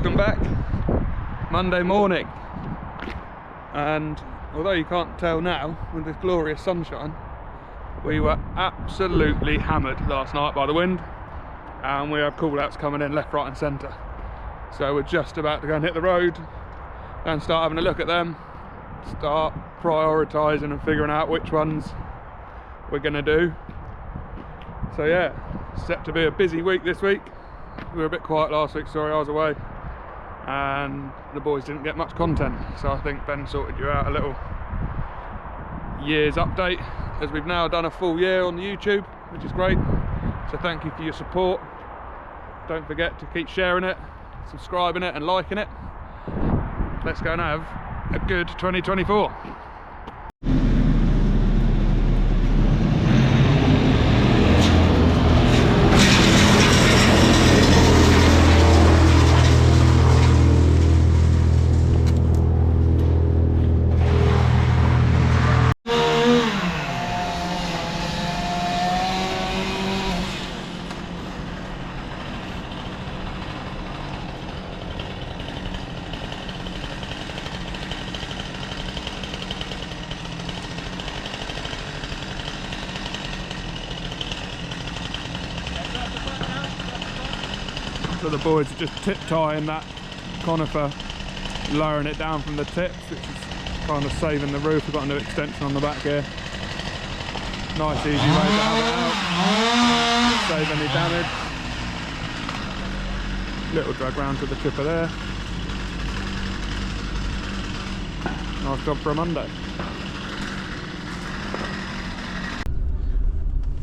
welcome back. Monday morning, and although you can't tell now with this glorious sunshine, we were absolutely hammered last night by the wind, and we have call outs coming in left, right and centre. So we're just about to go and hit the road and start having a look at them, start prioritising and figuring out which ones we're going to do. So yeah, set to be a busy week this week. We were a bit quiet last week, sorry, I was away, and the boys didn't get much content, so I think Ben sorted you out a little year's update, as we've now done a full year on YouTube, which is great. So thank you for your support. Don't forget to keep sharing it, subscribing it and liking it. Let's go and have a good 2024. So the boys are just tip tying that conifer, lowering it down from the tips, which is kind of saving the roof. We've got a new extension on the back here. Nice easy way to have it out, save any damage. Little drag round to the tipper there. Nice job for a Monday.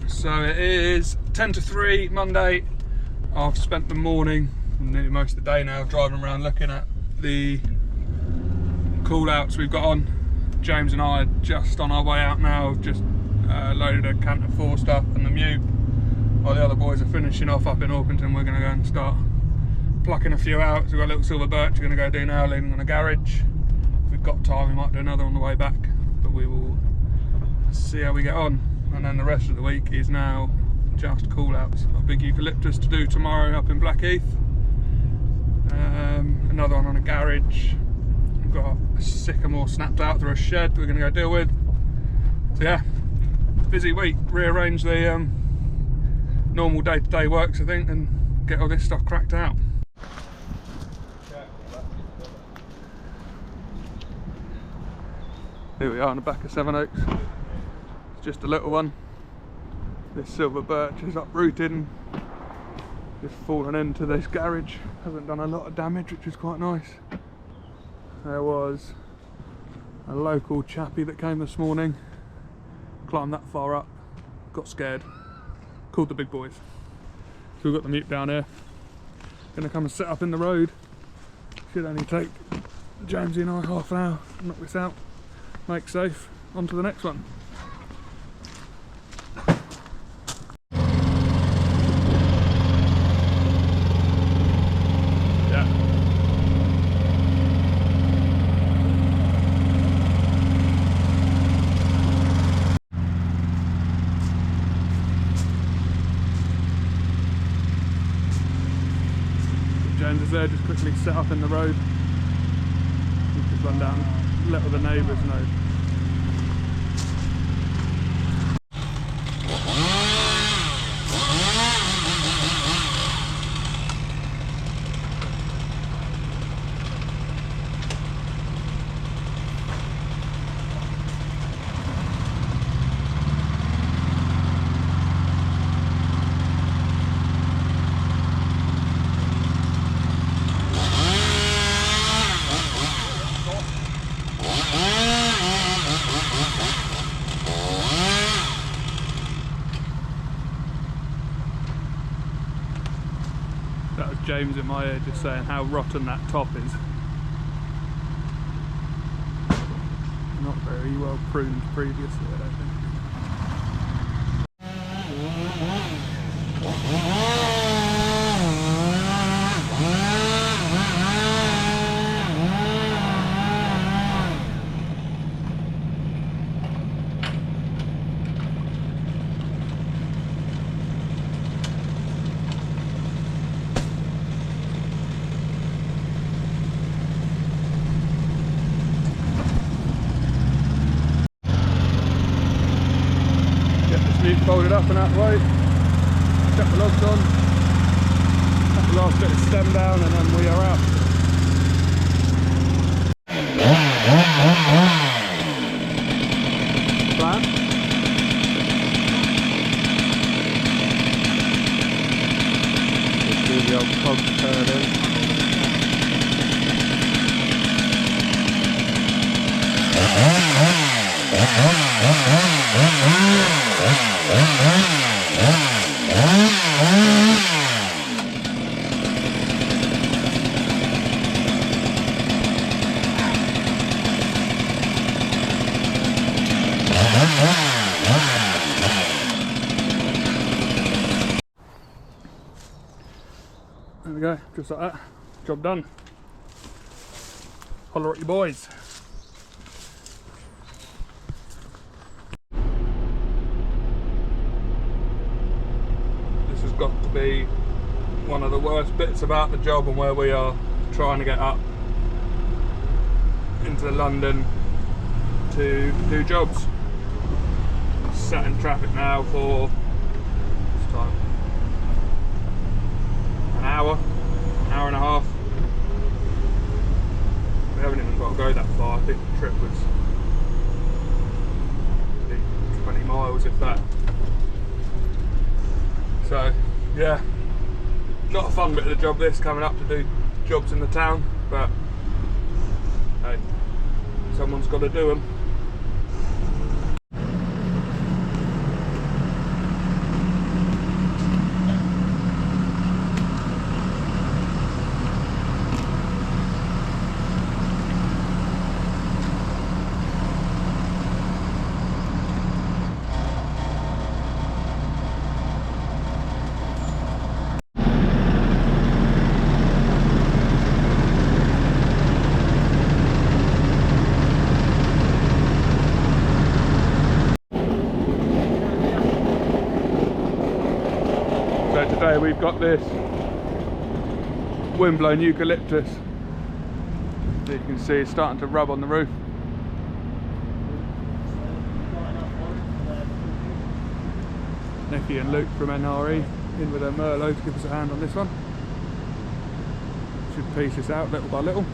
So it is 10 to 3 Monday. I've spent the morning, nearly most of the day now, driving around looking at the call outs we've got on. James and I are just on our way out now, just loaded a canter 4 stuff and the mute. While the other boys are finishing off up in Orpington, we're going to go and start plucking a few out. So we've got a little silver birch we're going to go do now, leaning on a garage. If we've got time we might do another on the way back, but we will see how we get on. And then the rest of the week is now just call outs. Got a big eucalyptus to do tomorrow up in Blackheath. Another one on a garage. We've got a sycamore snapped out through a shed we're going to go deal with. So yeah, busy week. Rearrange the normal day-to-day works, I think, and get all this stuff cracked out. Here we are on the back of Seven Oaks. It's just a little one. This silver birch is uprooted and just fallen into this garage. Hasn't done a lot of damage, which is quite nice. There was a local chappie that came this morning, climbed that far up, got scared, called the big boys. So we've got the mute down here. Gonna come and set up in the road. Should only take Jamesy and I half an hour, knock this out, make safe, on to the next one. James is there, just quickly set up in the road. Just run down, let all the neighbours know. That was James in my ear just saying how rotten that top is. Not very well pruned previously, I don't think. chute folded up and out the way. Chuck the logs on. Cut the last bit of stem down and then we are out. Plan? Just do the old cogs turning. There we go, just like that. Job done. Holler at your boys. This has got to be one of the worst bits about the job and where we are trying to get up into London to do jobs. Sat in traffic now for this time an hour and a half. We haven't even got to go that far. I think the trip was 20 miles if that. So yeah, not a fun bit of the job this, coming up to do jobs in the town, but hey, someone's got to do them. Today we've got this windblown eucalyptus that you can see is starting to rub on the roof. Nicky and Luke from NRE in with their Merlot to give us a hand on this one. Should piece this out little by little.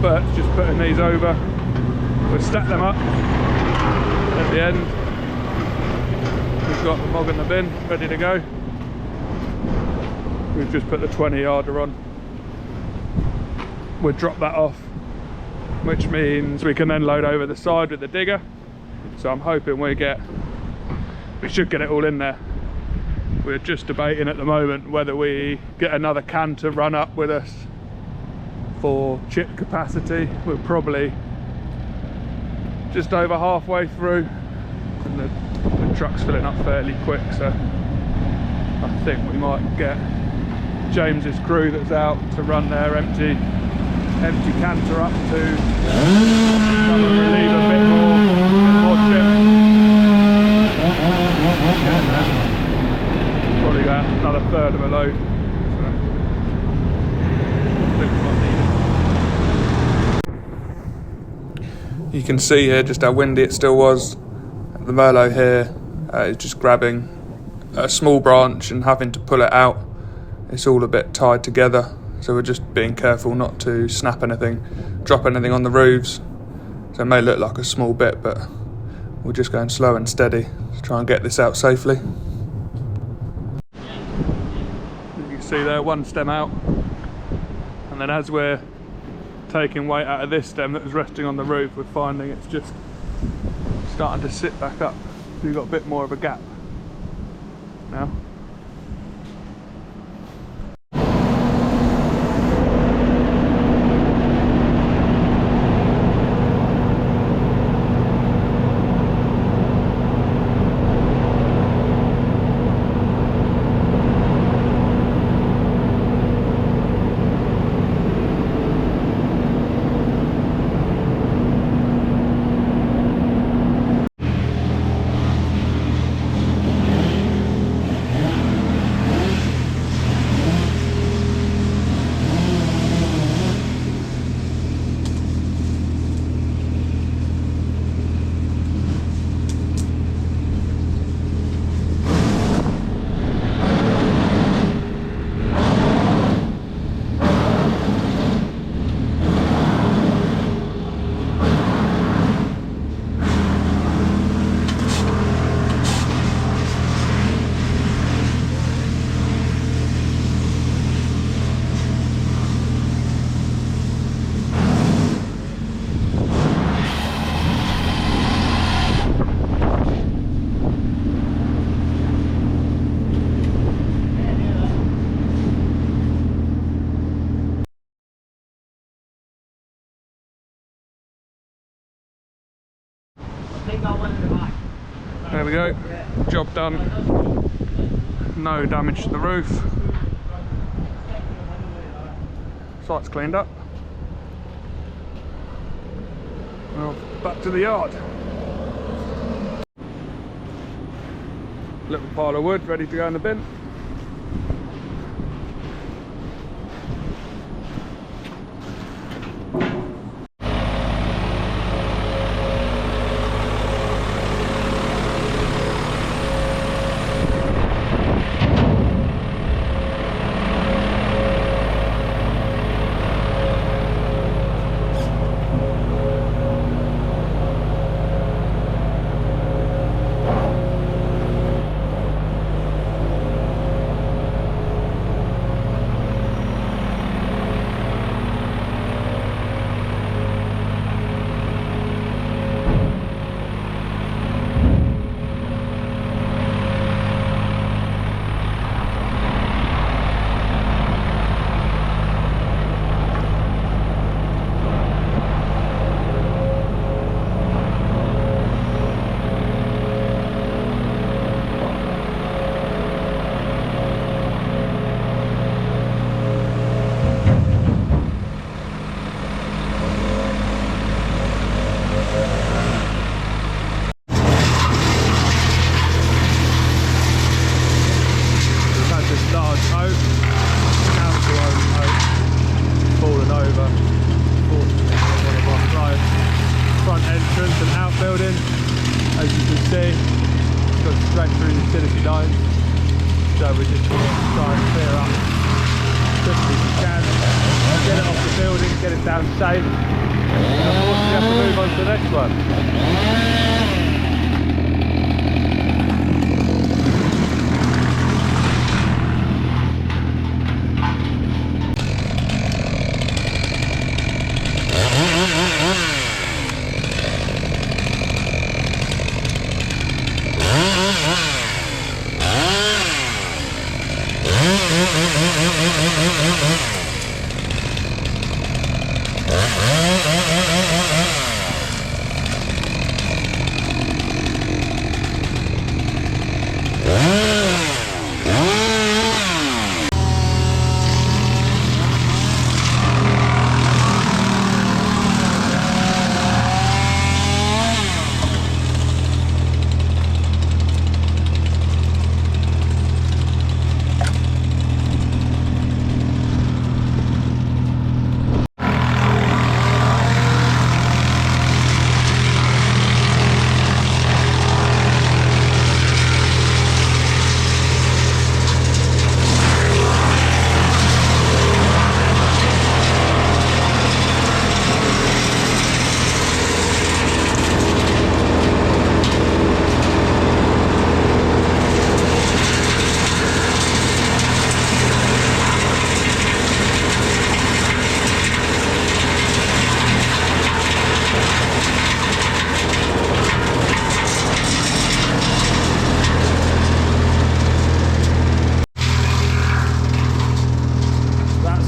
Birch just putting these over. We'll stack them up at the end. We've got the mog in the bin ready to go. We've just put the 20-yarder on. We'll drop that off, which means we can then load over the side with the digger. So I'm hoping we should get it all in there. We're just debating at the moment whether we get another can to run up with us for chip capacity. We're probably just over halfway through and the truck's filling up fairly quick, so I think we might get James's crew that's out to run their empty canter up to come and relieve a bit more chip. Probably got another third of a load. You can see here just how windy it still was. The Merlot here is just grabbing a small branch and having to pull it out. It's all a bit tied together, so we're just being careful not to snap anything, drop anything on the roofs. So it may look like a small bit, but we're just going slow and steady to try and get this out safely. You can see there, one stem out, and then as we're taking weight out of this stem that was resting on the roof, we're finding it's just starting to sit back up. So you've got a bit more of a gap now. There we go, job done. No damage to the roof. Site's cleaned up. Well, back to the yard. Little pile of wood ready to go in the bin. So we're just going to try and clear up as quickly as we can, get it off the building, get it down safe, and of course we have to move on to the next one.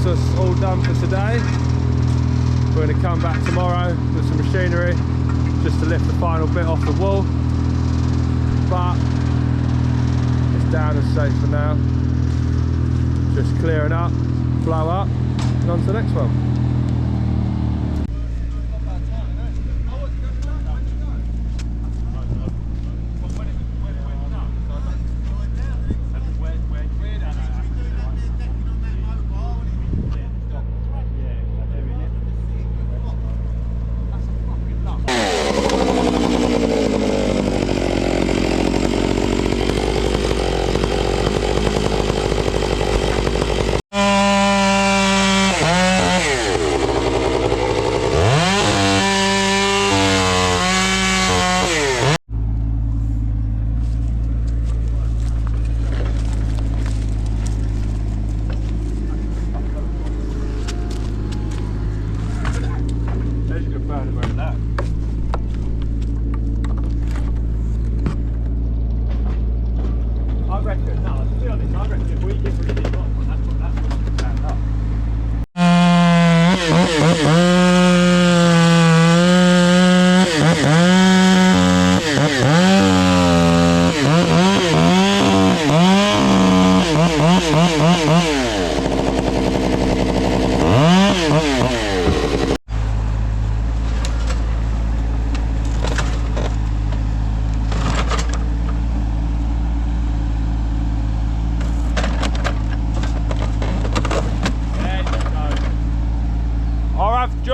that's us all done for today. We're going to come back tomorrow with some machinery just to lift the final bit off the wall, but it's down and safe for now. Just clearing up, blow up, and on to the next one.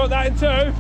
That in two.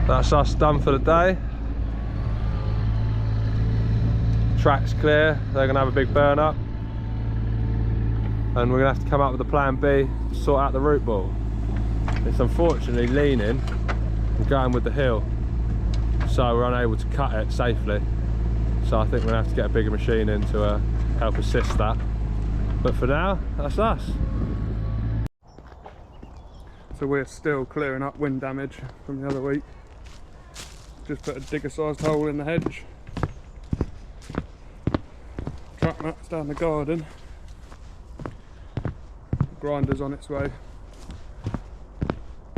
That's us done for the day. Track's clear, they're going to have a big burn up. And we're going to have to come up with a plan B to sort out the root ball. It's unfortunately leaning and going with the hill, so we're unable to cut it safely. So I think we're going to have to get a bigger machine in to help assist that. But for now, that's us. So we're still clearing up wind damage from the other week. Just put a digger sized hole in the hedge. Track mats down the garden. Grinder's on its way.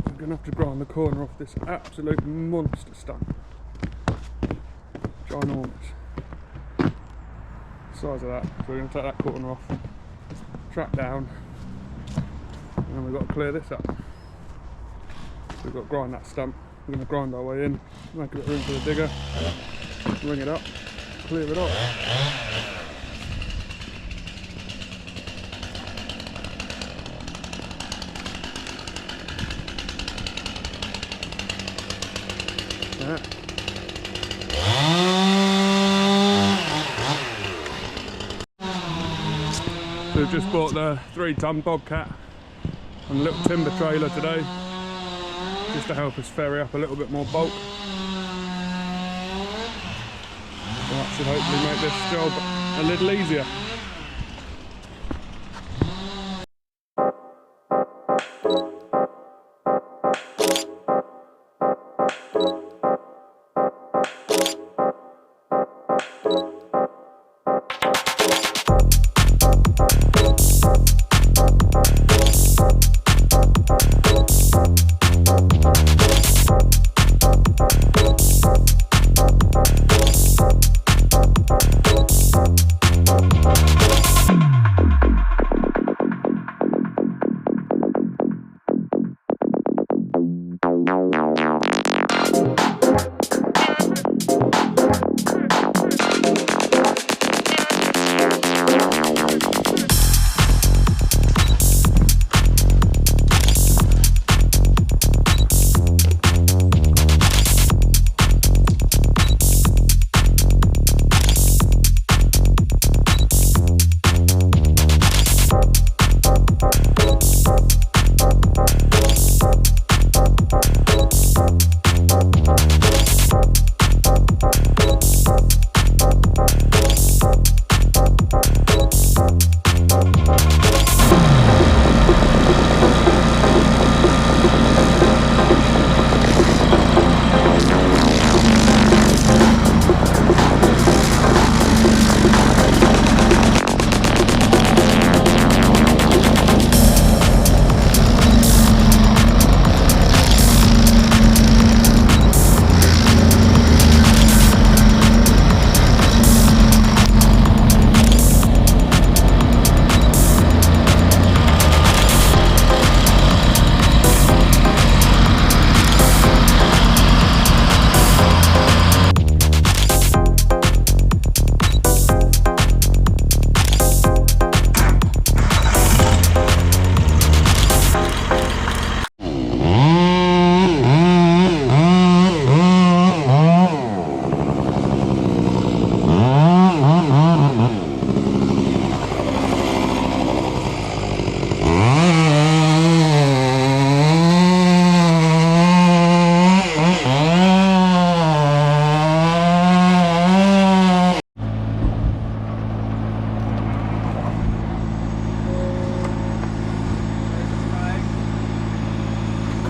I'm going to have to grind the corner off this absolute monster stump. Ginormous. The size of that. So we're going to take that corner off, track down, and then we've got to clear this up. So we've got to grind that stump. We're going to grind our way in, make a bit of room for the digger, bring it up, clear it off. So we've just bought the 3-ton Bobcat and a little timber trailer today, just to help us ferry up a little bit more bulk. That should hopefully make this job a little easier.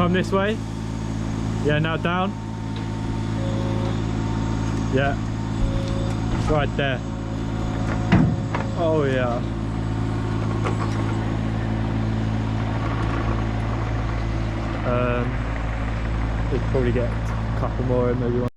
Come this way. Yeah, now down. Yeah. Right there. Oh yeah. We'll probably get a couple more in, maybe one.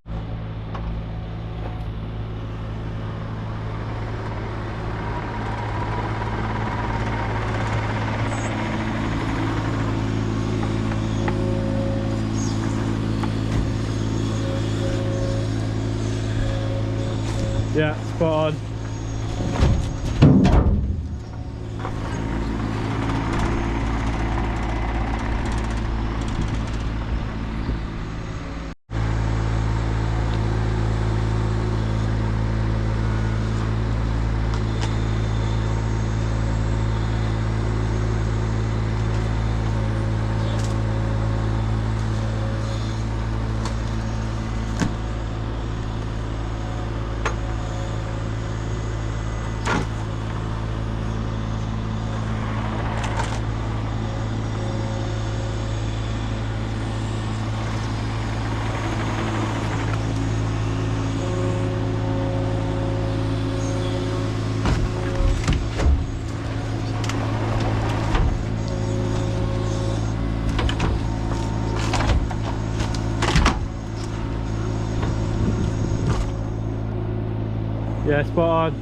Yeah, spot on. Yeah, spot on.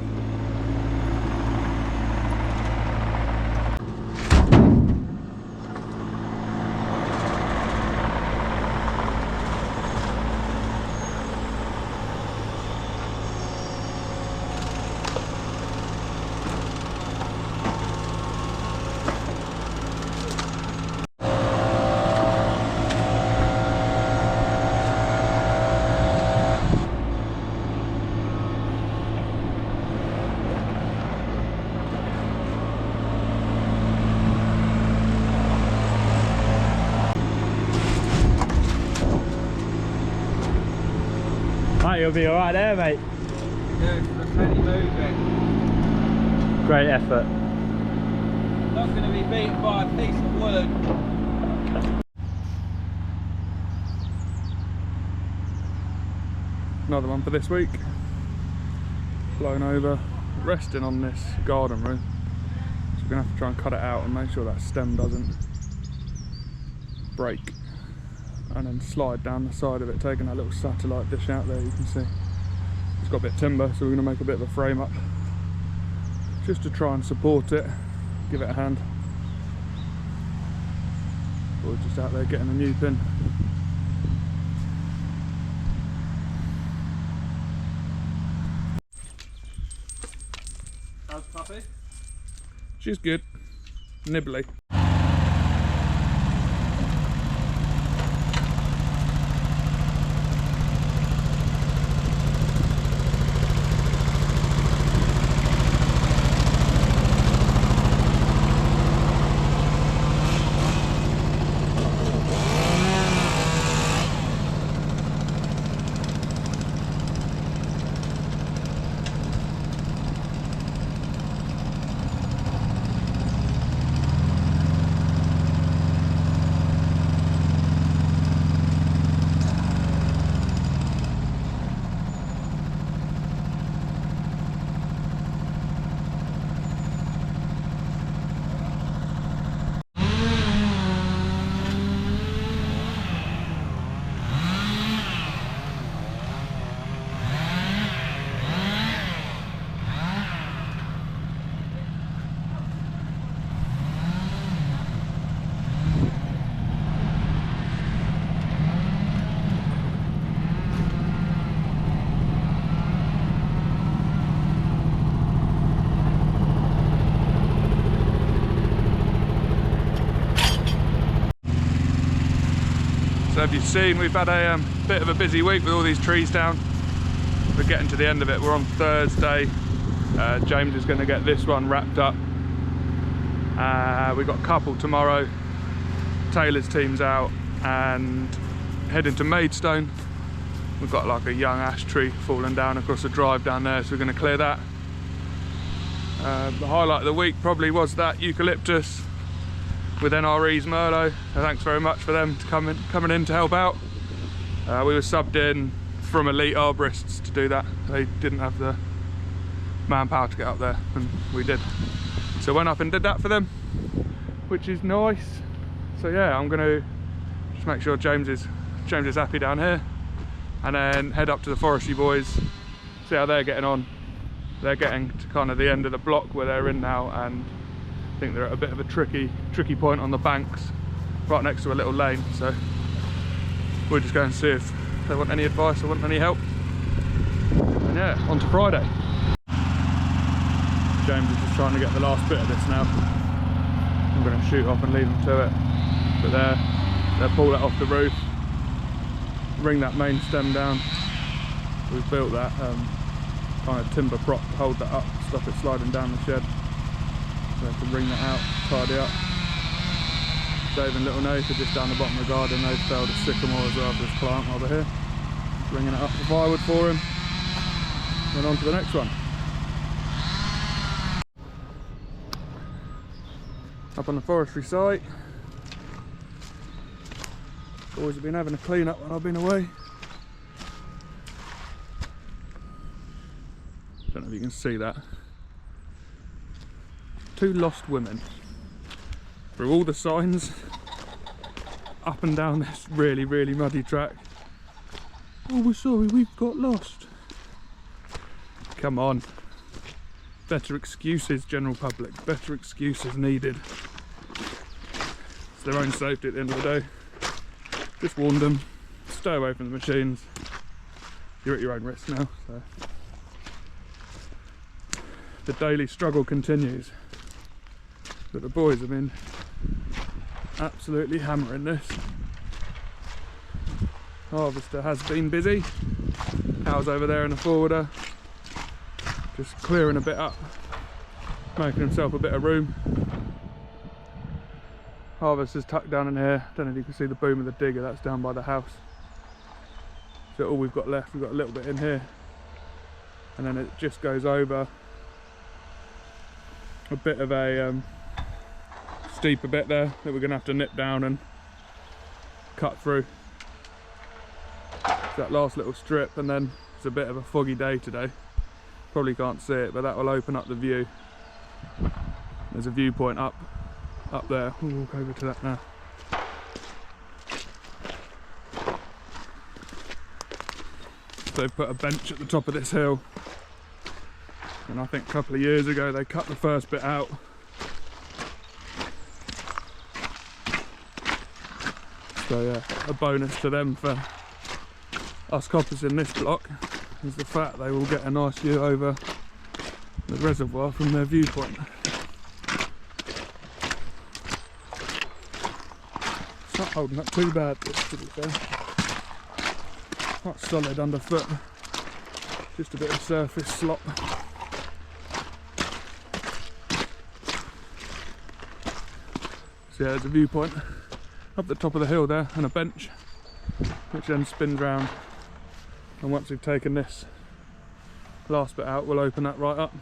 You'll be alright there, mate. Dude, there's plenty moving. Great effort. Not going to be beaten by a piece of wood. Another one for this week. Blown over, resting on this garden room. So we're going to have to try and cut it out and make sure that stem doesn't break. And then slide down the side of it, taking that little satellite dish out there, you can see. It's got a bit of timber, so we're going to make a bit of a frame up. Just to try and support it, give it a hand. We're just out there getting a new pin. How's Puppy? She's good. Nibbly. So have you seen, we've had a bit of a busy week with all these trees down. We're getting to the end of it. We're on Thursday. James is going to get this one wrapped up. We've got a couple tomorrow. Taylor's team's out and heading to Maidstone. We've got like a young ash tree falling down across the drive down there, so we're going to clear that. The highlight of the week probably was that eucalyptus. with NRE's Merlot. So thanks very much for them coming in to help out. We were subbed in from Elite Arborists to do that. They didn't have the manpower to get up there, and we did. So went up and did that for them, which is nice. So yeah, I'm gonna just make sure James is happy down here, and then head up to the Forestry boys, see how they're getting on. They're getting to kind of the end of the block where they're in now, and I think they're at a bit of a tricky point on the banks, right next to a little lane. So we'll just go and see if they want any advice or want any help. And yeah, on to Friday. James is just trying to get the last bit of this now. I'm going to shoot off and leave them to it. But they'll pull that off the roof, bring that main stem down. We've built that kind of timber prop to hold that up, stop it sliding down the shed. So they can bring that out, tidy up. Dave and little Nate are just down the bottom of the garden. They've felled a sycamore as well for this client while they're here. Bringing it up for firewood for him. Then on to the next one. Up on the forestry site. Boys have been having a clean up when I've been away. Don't know if you can see that. 2 lost women. Through all the signs, up and down this really, really muddy track. Oh, we're sorry, we've got lost. Come on. Better excuses, general public. Better excuses needed. It's their own safety at the end of the day. Just warned them. Stay away from the machines. You're at your own risk now. So the daily struggle continues. But the boys have been absolutely hammering this. Harvester has been busy. Cows over there in the forwarder, just clearing a bit up, making himself a bit of room. Harvester's tucked down in here. Don't know if you can see the boom of the digger, that's down by the house. So all we've got left, we've got a little bit in here, and then it just goes over a bit of a steeper bit there that we're going to have to nip down and cut through. It's that last little strip, and then it's a bit of a foggy day today. Probably can't see it, but that will open up the view. There's a viewpoint up there. We'll walk over to that now. They've put a bench at the top of this hill, and I think a couple of years ago they cut the first bit out. So yeah, a bonus to them for us coppers in this block is the fact they will get a nice view over the reservoir from their viewpoint. It's not holding up too bad, this, to be fair. Quite solid underfoot, just a bit of surface slop. So yeah, there's a viewpoint up the top of the hill there, and a bench which then spins round, and once we've taken this last bit out, we'll open that right up.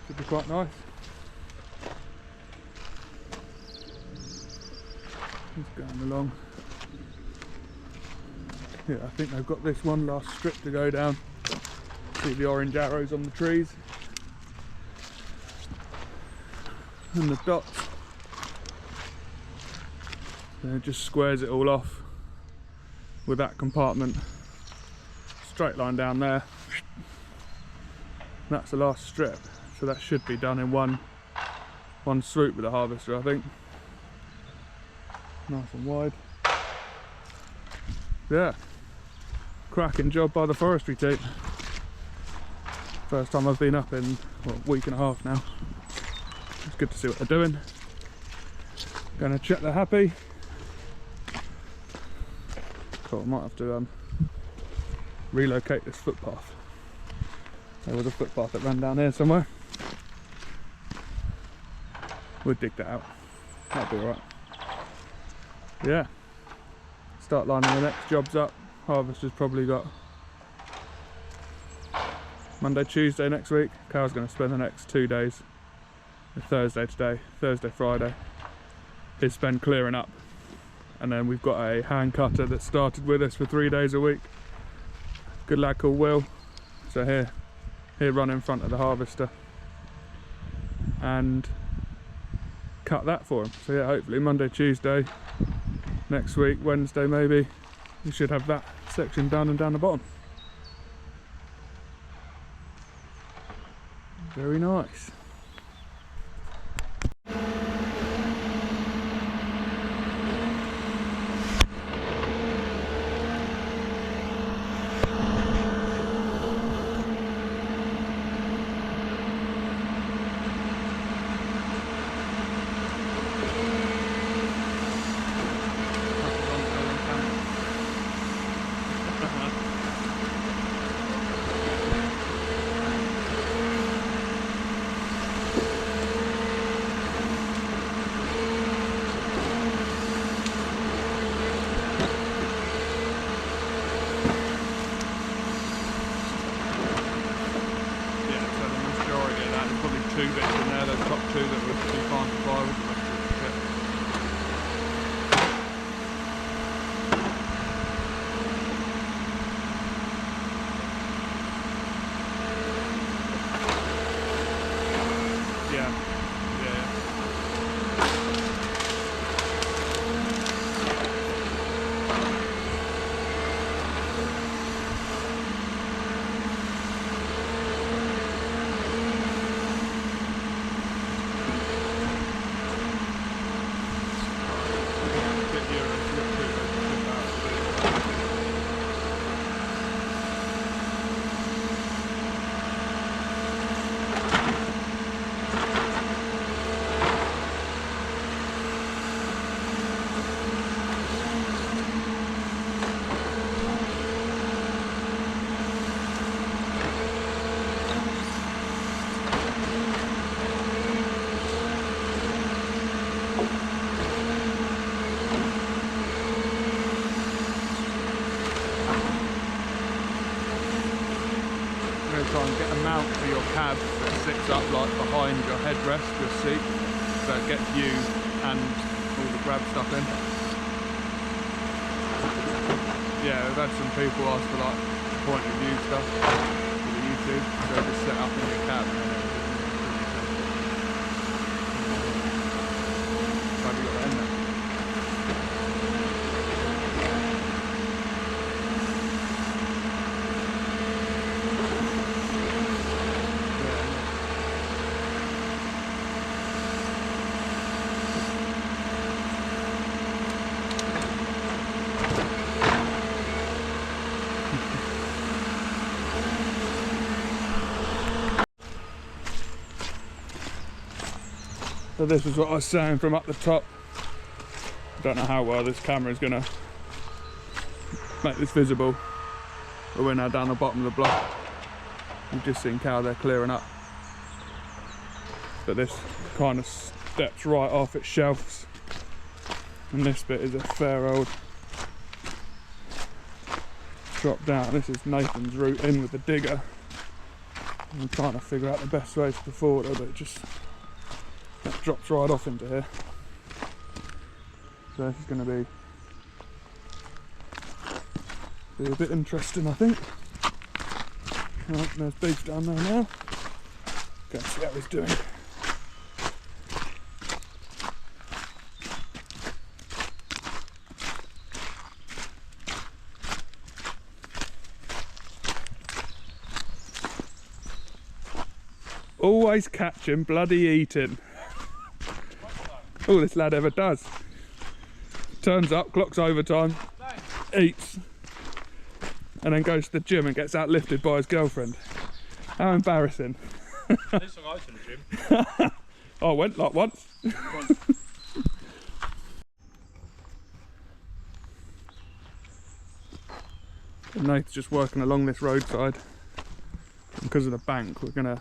Should be quite nice. It's going along. Yeah, I think they've got this one last strip to go down. See the orange arrows on the trees and the dots. So it just squares it all off with that compartment. Straight line down there. That's the last strip, so that should be done in one swoop with the harvester, I think. Nice and wide. Yeah, cracking job by the forestry team. First time I've been up in a week and a half now. It's good to see what they're doing. Gonna check they're happy. Cool, I might have to relocate this footpath. There was a footpath that ran down here somewhere. We'll dig that out. That'll be alright. Yeah. Start lining the next jobs up. Harvester's probably got Monday, Tuesday next week. Carl's going to spend the next 2 days. Thursday today, Thursday, Friday. is spent clearing up. And then we've got a hand cutter that started with us for 3 days a week. Good lad called Will. So he'll run in front of the harvester and cut that for him. So yeah, hopefully Monday, Tuesday, next week, Wednesday maybe, we should have that section done and down the bottom. Very nice. Two bits in there, those top two that were too fine for firewood, the rest of it was kit. Yeah. Try and get a mount for your cab that sits up like behind your headrest, your seat, so it gets you and all the grab stuff in. Yeah, we've had some people ask for like point of view stuff for the YouTube, so just set up in your cab and then have you got that in there? So this is what I was saying from up the top. I don't know how well this camera is going to make this visible, but we're now down the bottom of the block. You've just seen how they're clearing up. But this kind of steps right off its shelves, and this bit is a fair old drop down. This is Nathan's route in with the digger. I'm trying to figure out the best way to the forwarder, but it just that drops right off into here. So this is going to be a bit interesting, I think. Right, there's Beef down there now. Go and see how he's doing. Always catching, bloody eating. All this lad ever does. Turns up, clocks overtime, eats, and then goes to the gym and gets outlifted by his girlfriend. How embarrassing. At least I go to the gym. I went like once. Nate's just working along this roadside. Because of the bank, we're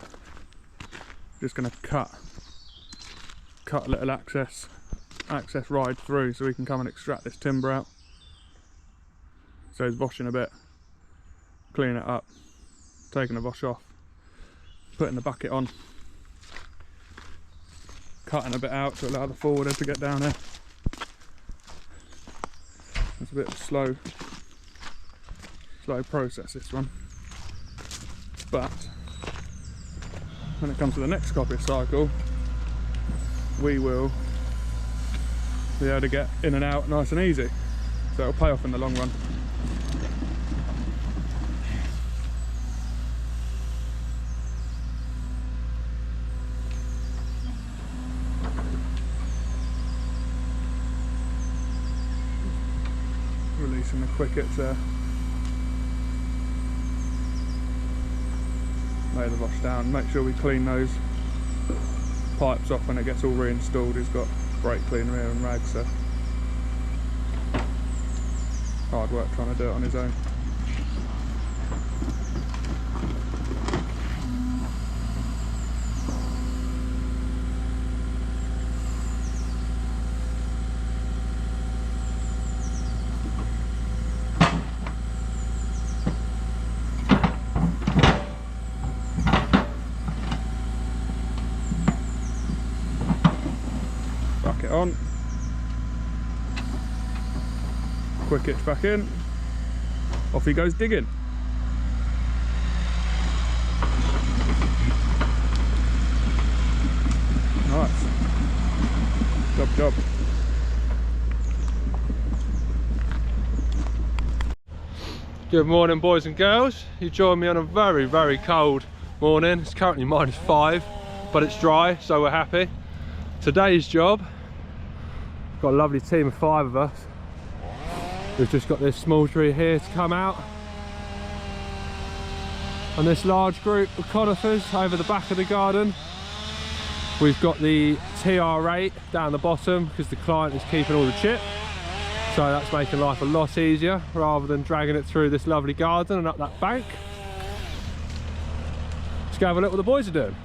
just gonna cut a little access ride through so we can come and extract this timber out. So he's washing a bit, cleaning it up, taking the wash off, putting the bucket on, cutting a bit out to allow the forwarder to get down there. It's a bit slow process, this one. But when it comes to the next coppice cycle, we will be able to get in and out nice and easy. So it'll pay off in the long run. Releasing the quickets there. Lay the wash down. Make sure we clean those pipes off when it gets all reinstalled. He's got brake cleaner here and rags, so hard work trying to do it on his own. Bucket on. Quick hitch back in. Off he goes digging. Nice. Job. Good morning, boys and girls. You join me on a very, very cold morning. It's currently -5, but it's dry, so we're happy. Today's job, got a lovely team of 5 of us. We've just got this small tree here to come out, and this large group of conifers over the back of the garden. We've got the TR8 down the bottom because the client is keeping all the chip, so that's making life a lot easier rather than dragging it through this lovely garden and up that bank. Let's go have a look what the boys are doing.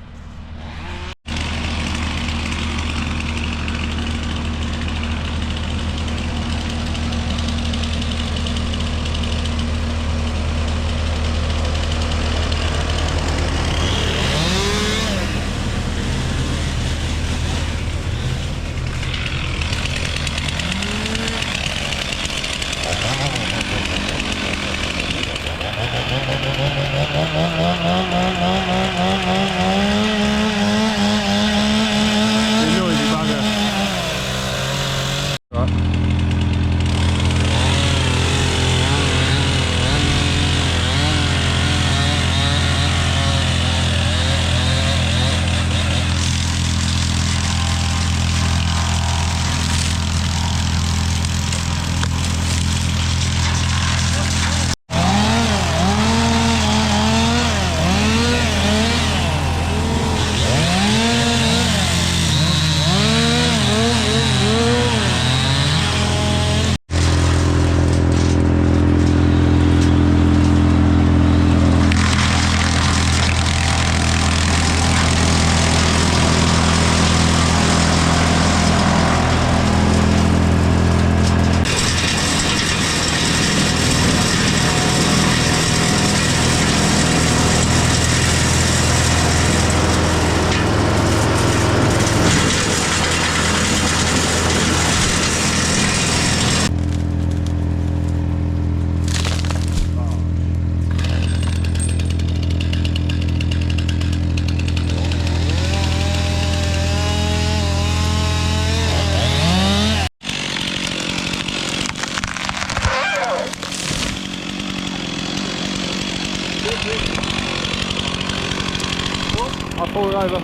I'll pull it over.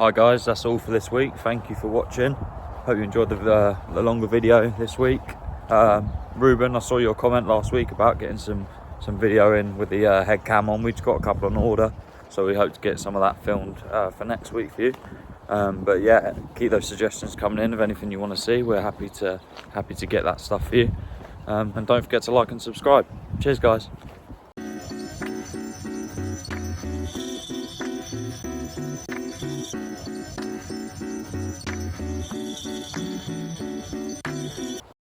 Hi guys, that's all for this week. Thank you for watching. Hope you enjoyed the longer video this week. Ruben, I saw your comment last week about getting some video in with the head cam on. We've got a couple on order, so we hope to get some of that filmed for next week for you. But yeah, keep those suggestions coming in of anything you want to see. We're happy to get that stuff for you. And don't forget to like and subscribe. Cheers guys.